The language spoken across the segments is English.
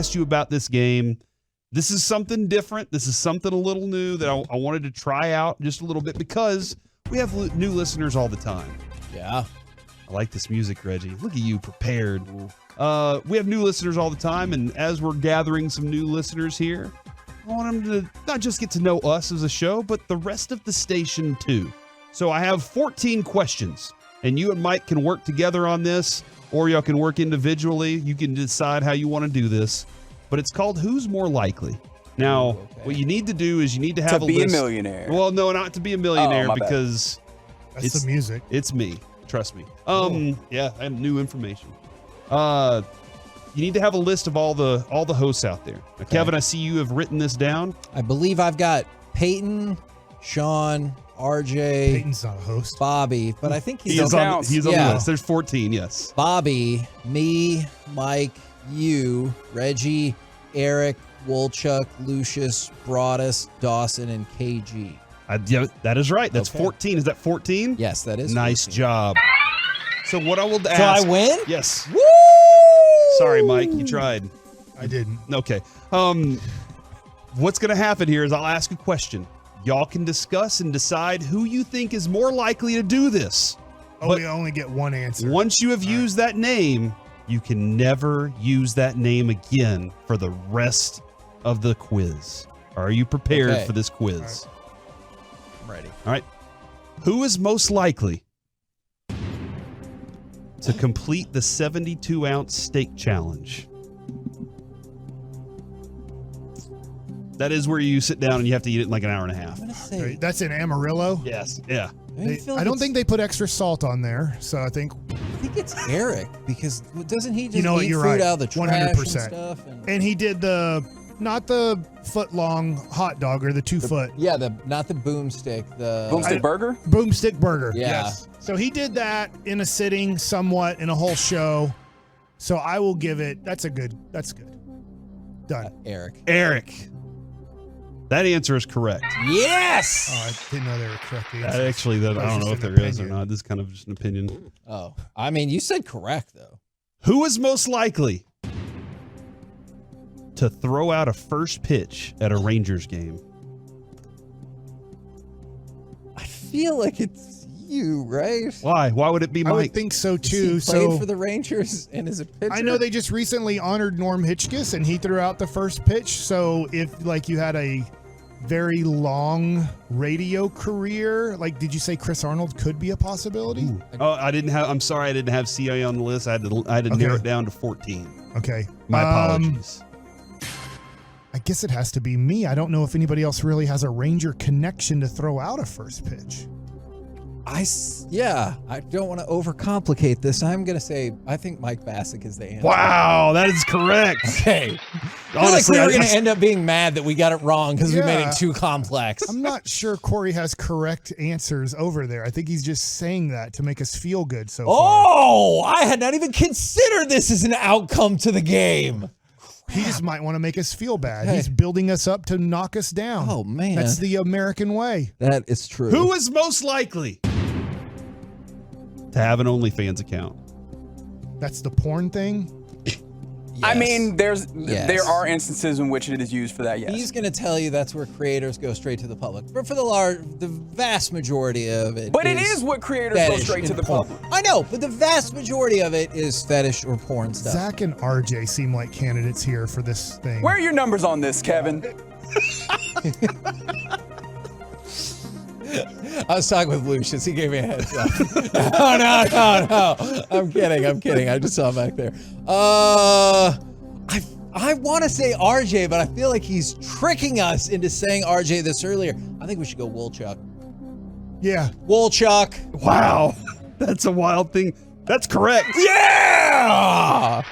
asked you about this game. This is something different. This is something a little new that I wanted to try out just a little bit because we have new listeners all the time. Yeah. I like this music, Reggie. Look at you, prepared. We have new listeners all the time, and as we're gathering some new listeners here, I want them to not just get to know us as a show, but the rest of the station too. So I have 14 questions, and you and Mike can work together on this, or y'all can work individually. You can decide how you want to do this, but it's called Who's More Likely. Now, what you need to do is you need to have a list. A millionaire. Well, no, not to be a millionaire because that's the music. It's me. Trust me. Yeah, I have new information. You need to have a list of all the hosts out there. Now, Kevin, I see you have written this down. I believe I've got Peyton, Sean, RJ. Peyton's not a host. Bobby, but I think he's on the list. There's 14, yes. Bobby, me, Mike, you, Reggie, Eric, Wolchuk, Lucius, Broadus, Dawson, and KG. Yeah, that is right. That's 14. Is that 14? Yes, that is. Nice 14. job. So what I will ask. So I win? Yes. Woo! Sorry, Mike. You tried. I didn't. Okay. What's going to happen here is I'll ask a question. Y'all can discuss and decide who you think is more likely to do this. But we only get one answer. Once you have used that name, you can never use that name again for the rest of the quiz. Are you prepared for this quiz? I'm ready. All right. Who is most likely to complete the 72-ounce steak challenge? That is where you sit down and you have to eat it in like an hour and a half. That's in Amarillo? Yes. Yeah. I don't think they put extra salt on there, so I think it's Eric because doesn't he just you know what, eat you're food right. out of the trash 100%. and stuff? And he did not the foot-long hot dog or the 2-foot. Yeah, not the boomstick. The boomstick burger? Boomstick burger. Yeah. Yes. So he did that in a sitting somewhat in a whole show. So I will give it, that's good. Done. Eric. That answer is correct. Yes! Oh, I didn't know they were correct answers. Actually, I don't know if there is or not. This is kind of just an opinion. Oh, I mean, you said correct, though. Who is most likely to throw out a first pitch at a Rangers game? I feel like it's you, right? Why? Why would it be Mike? I would think so, too. He played for the Rangers and is a pitcher? I know they just recently honored Norm Hitchkiss, and he threw out the first pitch. So if, you had a very long radio career, did you say Chris Arnold could be a possibility? Ooh. Oh, I'm sorry, I didn't have CIA on the list. I had to narrow it down to 14. Okay. My apologies. I guess it has to be me. I don't know if anybody else really has a Ranger connection to throw out a first pitch. I don't want to overcomplicate this. I'm going to say, I think Mike Bassick is the answer. Wow, that is correct. Okay. Honestly, we're going to end up being mad that we got it wrong because we made it too complex. I'm not sure Cory has correct answers over there. I think he's just saying that to make us feel good so far. Oh, I had not even considered this as an outcome to the game. He just might want to make us feel bad. He's building us up to knock us down. Oh, man. That's the American way. That is true. Who is most likely to have an OnlyFans account? That's the porn thing? Yes. I mean, there are instances in which it is used for that, yes. He's going to tell you that's where creators go straight to the public. But for the vast majority of it But it is what creators go straight to the public. I know, but the vast majority of it is fetish or porn stuff. Zach and RJ seem like candidates here for this thing. Where are your numbers on this, Kevin? I was talking with Lucius. He gave me a heads up. No. I'm kidding. I just saw him back there. I want to say RJ, but I feel like he's tricking us into saying RJ this earlier. I think we should go Wolchuk. Yeah. Wolchuk. Wow. That's a wild thing. That's correct. Yeah!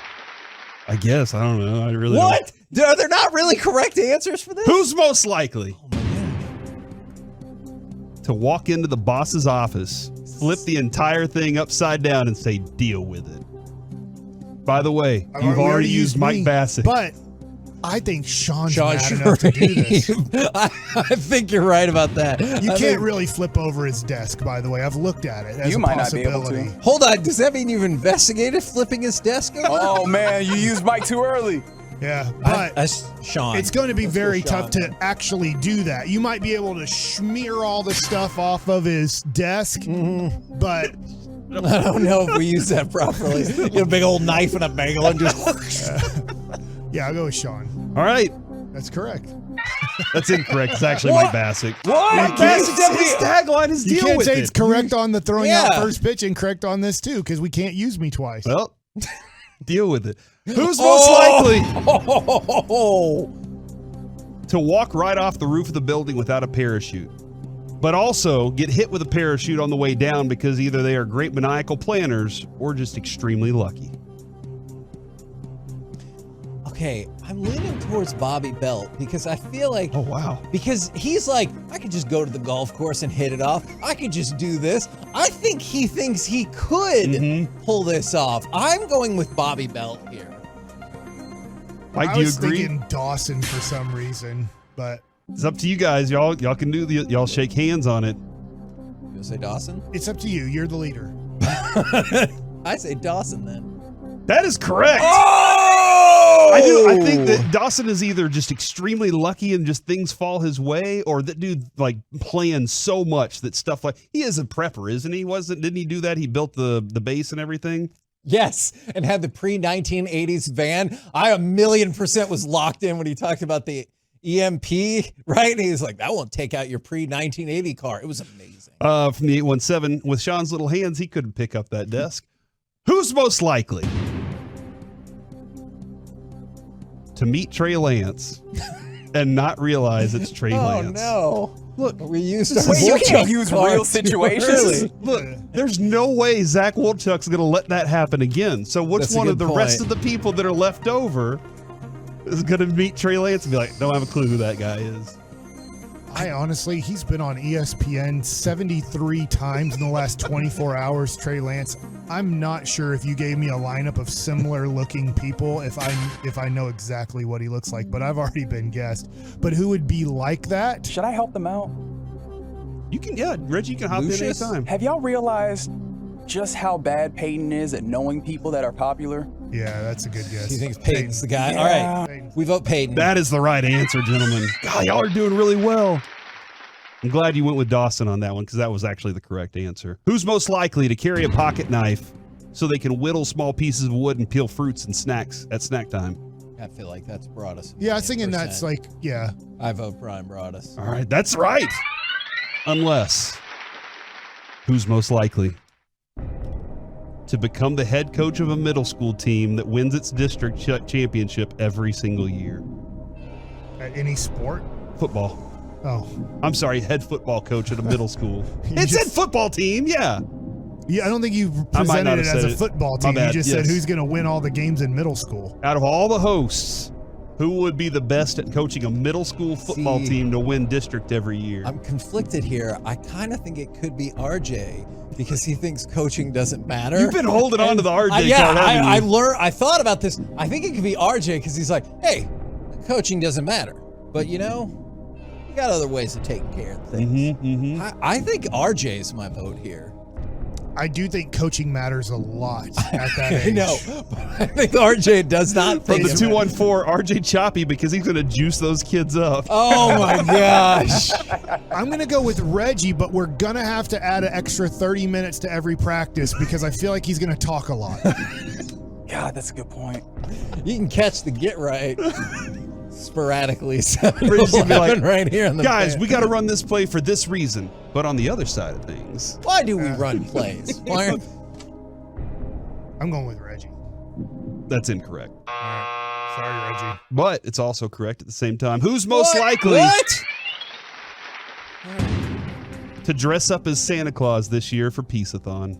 I guess. I don't know. I really What? Are there not really correct answers for this? Who's most likely Oh, my gosh. to walk into the boss's office, flip the entire thing upside down, and say, deal with it? By the way, you've already used Mike Bassick. But I think Sean's mad enough to do this. I think you're right about that. You can't really flip over his desk, by the way. I've looked at it as a possibility. Not be able to. Hold on. Does that mean you've investigated flipping his desk over? Oh, man. You used Mike too early. Yeah, but Sean, it's going to be very tough Sean. to actually do that. You might be able to smear all the stuff off of his desk, but I don't know if we use that properly. Get a big old knife and a bagel and just. yeah, I'll go with Sean. All right. That's correct. That's incorrect. It's actually Mike Bassick. What? Mike Bassick's his tagline is You deal can't with say it. it's correct on the throwing out Yeah. first pitch and correct on this too, because we can't use me twice. Well, deal with it. Who's most likely to walk right off the roof of the building without a parachute, but also get hit with a parachute on the way down because either they are great maniacal planners or just extremely lucky? Okay, I'm leaning towards Bobby Belt because I feel like. Oh, wow. Because he's like, I could just go to the golf course and hit it off. I could just do this. I think he thinks he could pull this off. I'm going with Bobby Belt here. Mike, I do you was agree? thinking Dawson for some reason, but It's up to you guys. Y'all can do y'all shake hands on it. You gonna say Dawson? it's up to you. You're the leader. I say Dawson then. That is correct. Oh! I think that Dawson is either just extremely lucky and just things fall his way, or that dude like plans so much that stuff like he is a prepper, isn't he? Didn't he do that? He built the base and everything. Yes, and had the pre-1980s van. I 1,000,000% was locked in when he talked about the EMP, right? And he was like, that won't take out your pre-1980 car. It was amazing. From the 817, with Sean's little hands, he couldn't pick up that desk. Who's most likely to meet Trey Lance and not realize it's Trey Lance? Oh, no. Look, we used our Wait, you can't Woodchuck use card real too situations? early. Look, there's no way Zach Wolchuk's going to let that happen again. So which That's a one of good the rest of point. the people that are left over is going to meet Trey Lance and be like, don't have a clue who that guy is? I honestly, he's been on ESPN 73 times in the last 24 hours, Trey Lance. I'm not sure if you gave me a lineup of similar looking people if I know exactly what he looks like, but I've already been guessed. But who would be like that? Should I help them out? You can, yeah, Reggie, you can hop Lucius? in anytime. Have y'all realized just how bad Peyton is at knowing people that are popular? Yeah, that's a good guess. He thinks Peyton's the guy. Yeah. All right, Peyton. we vote Peyton. That is the right answer, gentlemen. God, y'all are doing really well. I'm glad you went with Dawson on that one because that was actually the correct answer. Who's most likely to carry a pocket knife so they can whittle small pieces of wood and peel fruits and snacks at snack time? I feel like that's Broadus. Yeah, I was thinking that's like, yeah. I vote Brian Broadus. All right, that's right. Unless, who's most likely to become the head coach of a middle school team that wins its district championship every single year? At any sport? Football. Oh. I'm sorry, head football coach at a middle school. You It said just- football team, yeah. Yeah, I don't think you I might not presented it have as said a it. football My team. You bad, just yes. said who's going to win all the games in middle school. Out of all the hosts, who would be the best at coaching a middle school football See, team to win district every year? I'm conflicted here. I kind of think it could be RJ because he thinks coaching doesn't matter. You've been holding on to the RJ card, yeah, haven't you? I thought about this. I think it could be RJ because he's like, hey, coaching doesn't matter. But you know, you got other ways of taking care of things. I think RJ is my vote here. I do think coaching matters a lot at that age. I know, but I think RJ does not From think the it 214, RJ Choppy, because he's going to juice those kids up. Oh my gosh. I'm going to go with Reggie, but we're going to have to add an extra 30 minutes to every practice because I feel like he's going to talk a lot. God, that's a good point. You can catch the get right sporadically. Regis gonna be like, right here on the guys, fan. we got to run this play for this reason. But on the other side of things, Why do we run plays? Why are- I'm going with Reggie. that's incorrect. All right. Sorry, Reggie. But it's also correct at the same time. Who's most What? likely What? to dress up as Santa Claus this year for Peace-a-thon?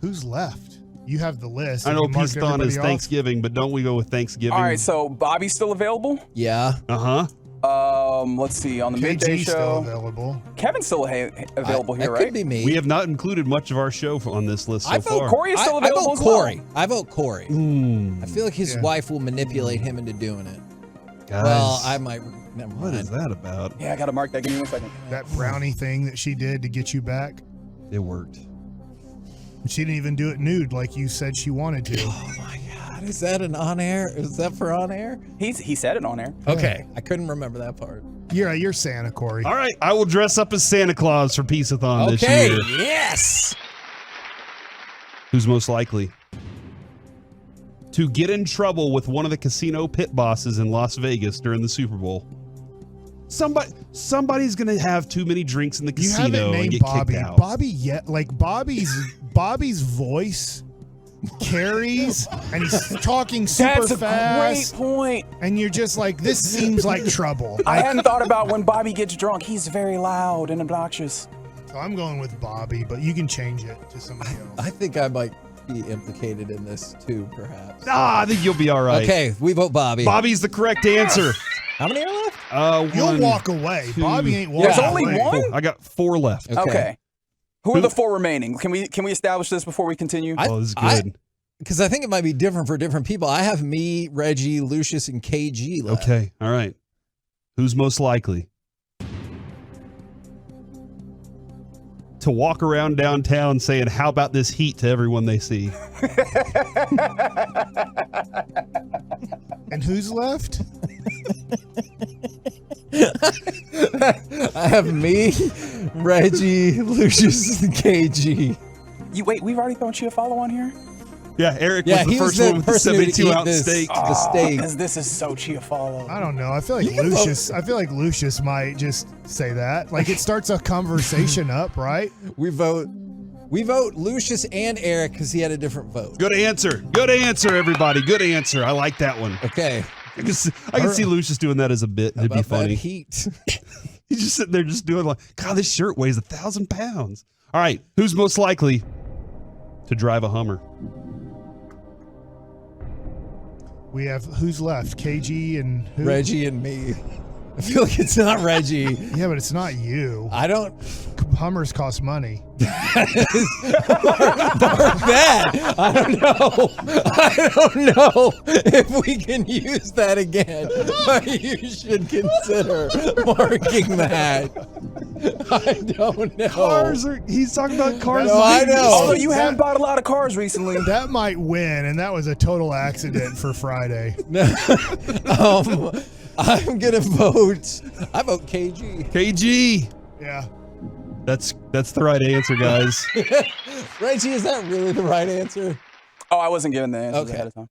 Who's left? You have the list. I Have know you marked Peace-a-thon is everybody off? Thanksgiving, but don't we go with Thanksgiving? All right, so Bobby's still available. Yeah. Uh-huh. Let's see on the midday KG's still show. available. Kevin's still available That here, could right? be me. We have not included much of our show on this list so I vote far. Cory is still I available vote as well. Cory. I vote Cory. I feel like his Yeah. wife will manipulate him into doing it. Guys, Well, I might. Never what is mind. that about? Yeah, I gotta mark that. Give me 1 second. That brownie thing that she did to get you back. It worked. She didn't even do it nude like you said she wanted to. Oh my God. Is that an on air? Is that for on air? He said it on air. Okay. I couldn't remember that part. You're Santa, Cory. All right, I will dress up as Santa Claus for Peace-a-thon this Okay. year. Yes. Who's most likely to get in trouble with one of the casino pit bosses in Las Vegas during the Super Bowl? Somebody's gonna have too many drinks in the You casino haven't and named get Bobby. kicked out. Bobby's voice carries, and he's talking super That's a fast. great point. And you're just like, this seems like trouble. I hadn't thought about when Bobby gets drunk. He's very loud and obnoxious. So I'm going with Bobby, but you can change it to somebody else. I think I might be implicated in this too, perhaps. I think you'll be all right. Okay, we vote Bobby. Bobby's the correct answer. How many are left? You'll One, walk away. two, Bobby ain't walking There's only away. one? I got 4 left. Okay. Who are the 4 remaining? Can we establish this before we continue? Oh, this is good. Because I think it might be different for different people. I have me, Reggie, Lucius, and KG left. Okay, all right. Who's most likely to walk around downtown saying, "How about this heat?" to everyone they see? And who's left? I have me, Reggie, Lucius, and KG. Wait, we've already thrown Chiafalo on here? Yeah, Eric Yeah, was the he was first the one with the person who would 72 eat ounce this. steak. The steak. Because this is so Chiafalo. I don't know. I feel like Lucius. I feel like Lucius might just say that. Like it starts a conversation up, right? We vote Lucius and Eric because he had a different vote. Good answer. Good answer, everybody. Good answer. I like that one. Okay. I can see Lucius doing that as a bit. It'd be About that funny. heat. He's just sitting there just doing like, God, this shirt weighs 1,000 pounds. All right, who's most likely to drive a Hummer? We have who's left? KG and who? Reggie and me. I feel like it's not Reggie. Yeah, but it's not you. I don't. Hummers cost money. That. I don't know. I don't know if we can use that again. But you should consider marking that. I don't know. Cars are, he's talking about cars. No, I know. Although you haven't bought a lot of cars recently. That might win, and that was a total accident for Friday. I'm gonna vote. I vote KG. KG. Yeah. That's the right answer, guys. Reggie, is that really the right answer? Oh, I wasn't given the answers Okay. ahead of time.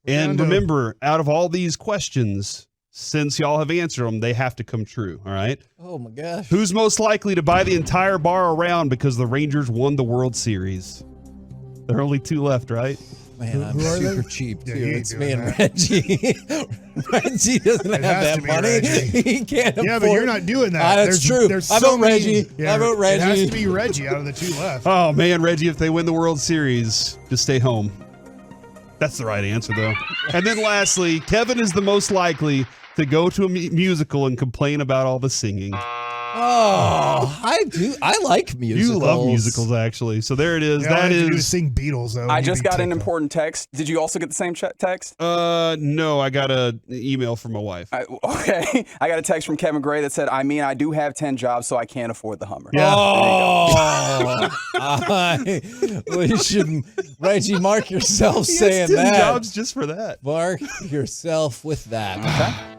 And remember, out of all these questions, since y'all have answered them, they have to come true. All right. Oh my gosh. Who's most likely to buy the entire bar around because the Rangers won the World Series? There are only 2 left, right? Man, I'm Who are super they? cheap Yeah, too. he ain't It's doing me and that. Reggie. Reggie doesn't It have has to that be money. Reggie. He can't Yeah, afford. but you're not doing that. That's true. There's I so vote many- Reggie. I vote It has Reggie. to be Reggie out of the 2 left. Oh man, Reggie, if they win the World Series, just stay home. That's the right answer, though. And then lastly, Kevin is the most likely to go to a musical and complain about all the singing. Oh, I do. I like musicals. You love musicals, actually. So there it is. Yeah, all That you have to do is. sing Beatles though. I and you'd just be got an tickled. important text. Did you also get the same text? No, I got an email from my wife. Okay. I got a text from Kevin Gray that said, I do have 10 jobs, so I can't afford the Hummer. Yeah. We should, Reggie, mark yourself He has saying 10 that. jobs just for that. Mark yourself with that. Okay.